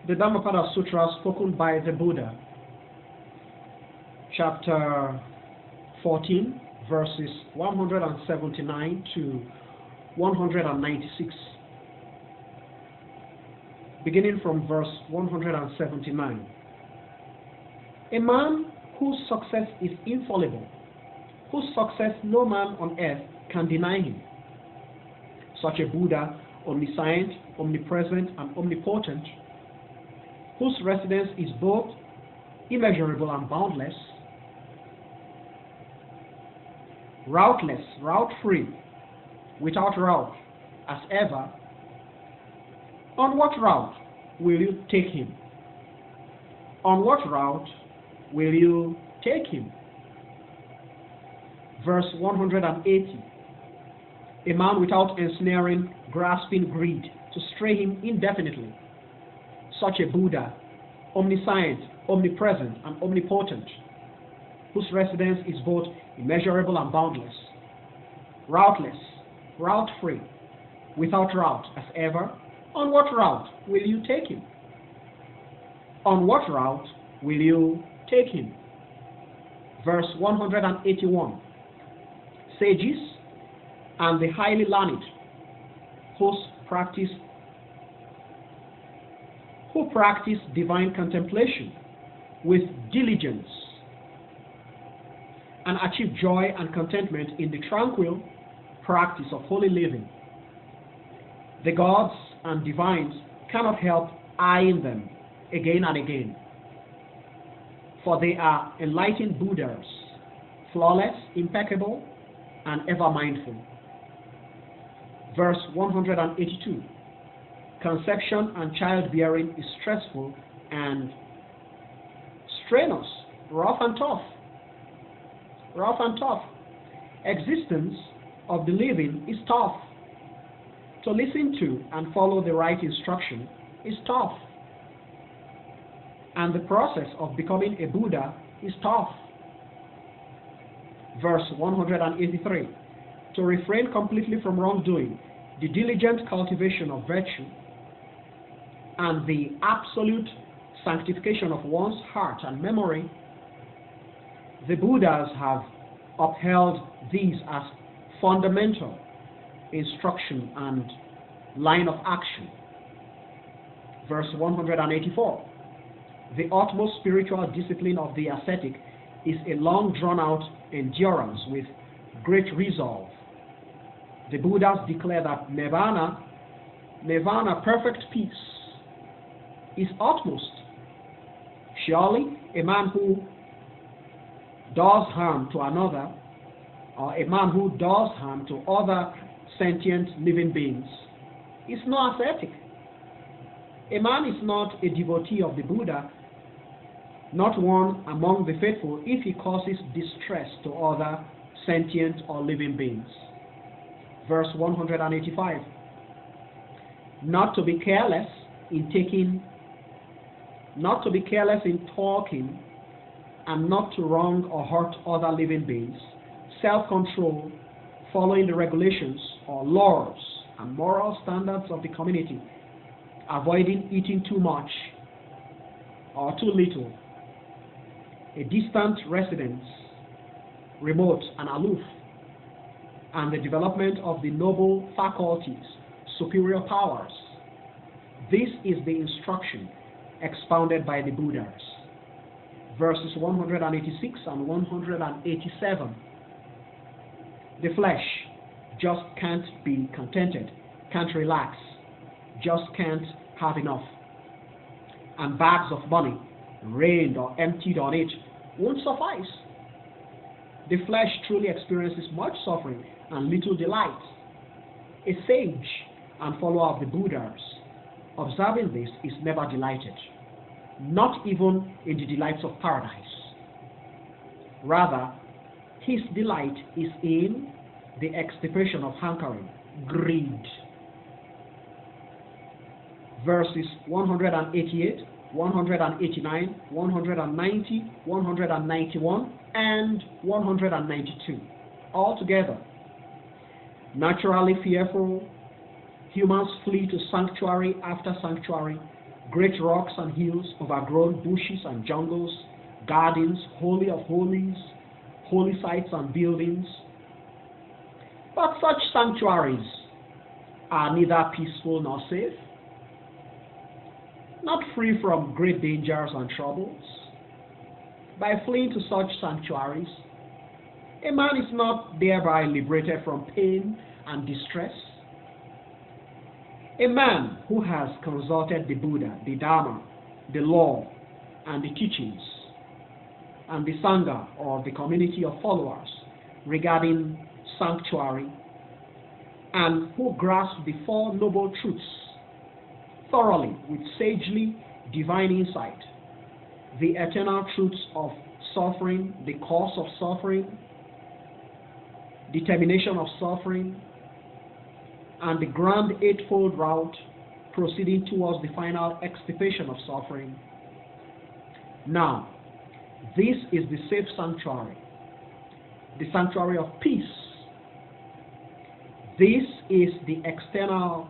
The Dhammapada Sutra spoken by the Buddha, chapter 14, verses 179 to 196. Beginning from verse 179. A man whose success is infallible, whose success no man on earth can deny him. Such a Buddha, omniscient, omnipresent, and omnipotent, whose residence is both immeasurable and boundless, routeless, route-free, without route, as ever. On what route will you take him? On what route will you take him? Verse 180. A man without ensnaring, grasping greed to stray him indefinitely. Such a Buddha, omniscient, omnipresent, and omnipotent, whose residence is both immeasurable and boundless, routeless, route-free, without route, as ever. On what route will you take him? On what route will you take him? Verse 181. Sages and the highly learned, who practice divine contemplation with diligence and achieve joy and contentment in the tranquil practice of holy living. The gods and divines cannot help eyeing them again and again, for they are enlightened Buddhas, flawless, impeccable, and ever mindful. Verse 182. Conception and childbearing is stressful and strenuous, rough and tough. Rough and tough. Existence of the living is tough. To listen to and follow the right instruction is tough. And the process of becoming a Buddha is tough. Verse 183. To refrain completely from wrongdoing, the diligent cultivation of virtue, and the absolute sanctification of one's heart and memory, the Buddhas have upheld these as fundamental instruction and line of action. Verse 184. The utmost spiritual discipline of the ascetic is a long drawn-out endurance with great resolve. The Buddhas declare that nirvana, perfect peace, is utmost. Surely, a man who does harm to another, or a man who does harm to other sentient living beings, is no ascetic. A man is not a devotee of the Buddha, not one among the faithful, if he causes distress to other sentient or living beings. Verse 185. Not to be careless in talking, and not to wrong or hurt other living beings. Self-control, following the regulations or laws and moral standards of the community. Avoiding eating too much or too little. A distant residence, remote and aloof, and the development of the noble faculties, superior powers. This is the instruction expounded by the Buddhas. Verses 186 and 187. The flesh just can't be contented, can't relax, just can't have enough. And bags of money, rained or emptied on it, won't suffice. The flesh truly experiences much suffering and little delight. A sage and follower of the Buddhas, observing this, is never delighted, not even in the delights of paradise. Rather, his delight is in the extirpation of hankering, greed. Verses 188, 189, 190, 191, and 192. Altogether, naturally fearful, humans flee to sanctuary after sanctuary great rocks and hills, overgrown bushes and jungles, gardens, holy of holies, holy sites and buildings. But such sanctuaries are neither peaceful nor safe, not free from great dangers and troubles. By fleeing to such sanctuaries, a man is not thereby liberated from pain and distress. A man who has consulted the Buddha, the Dharma, the law, and the teachings, and the Sangha, or the community of followers, regarding sanctuary, and who grasps the Four Noble Truths thoroughly with sagely divine insight, the eternal truths of suffering, the cause of suffering, determination of suffering, and the grand eightfold route proceeding towards the final extirpation of suffering. Now, this is the safe sanctuary, the sanctuary of peace. This is the external,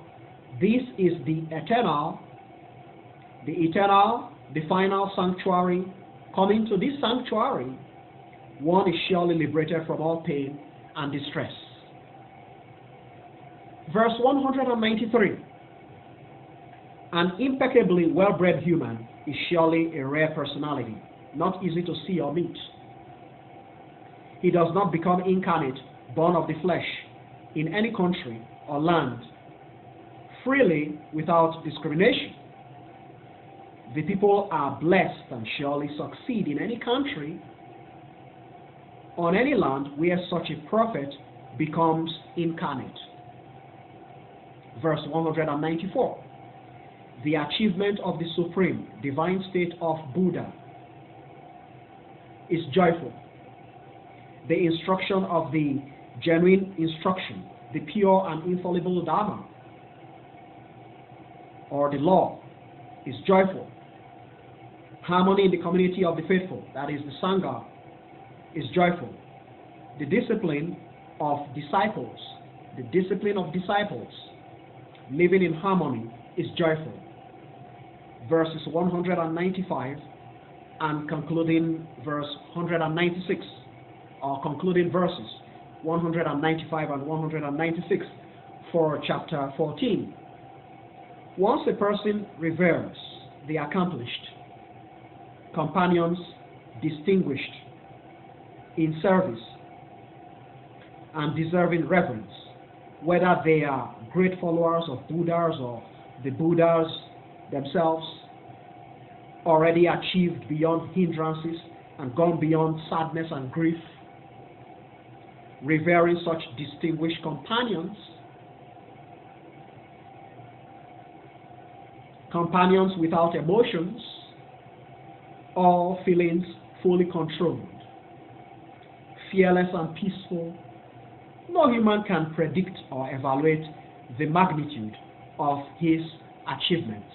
this is the eternal, the final sanctuary. Coming to this sanctuary, one is surely liberated from all pain and distress. Verse 193. An impeccably well-bred human is surely a rare personality, not easy to see or meet. He does not become incarnate, born of the flesh, in any country or land, freely without discrimination. The people are blessed and surely succeed in any country, on any land where such a prophet becomes incarnate. Verse 194. The achievement of the supreme divine state of Buddha is joyful. The instruction of the genuine instruction, the pure and infallible Dharma, or the law, is joyful. Harmony in the community of the faithful, that is the Sangha, is joyful. The discipline of disciples, living in harmony, is joyful. Verses 195 and concluding verse 196, or concluding verses 195 and 196 for chapter 14. Once a person reveres the accomplished, companions distinguished in service and deserving reverence, whether they are great followers of Buddhas or the Buddhas themselves, already achieved beyond hindrances and gone beyond sadness and grief, revering such distinguished companions without emotions or feelings, fully controlled, fearless and peaceful. No human can predict or evaluate the magnitude of his achievements.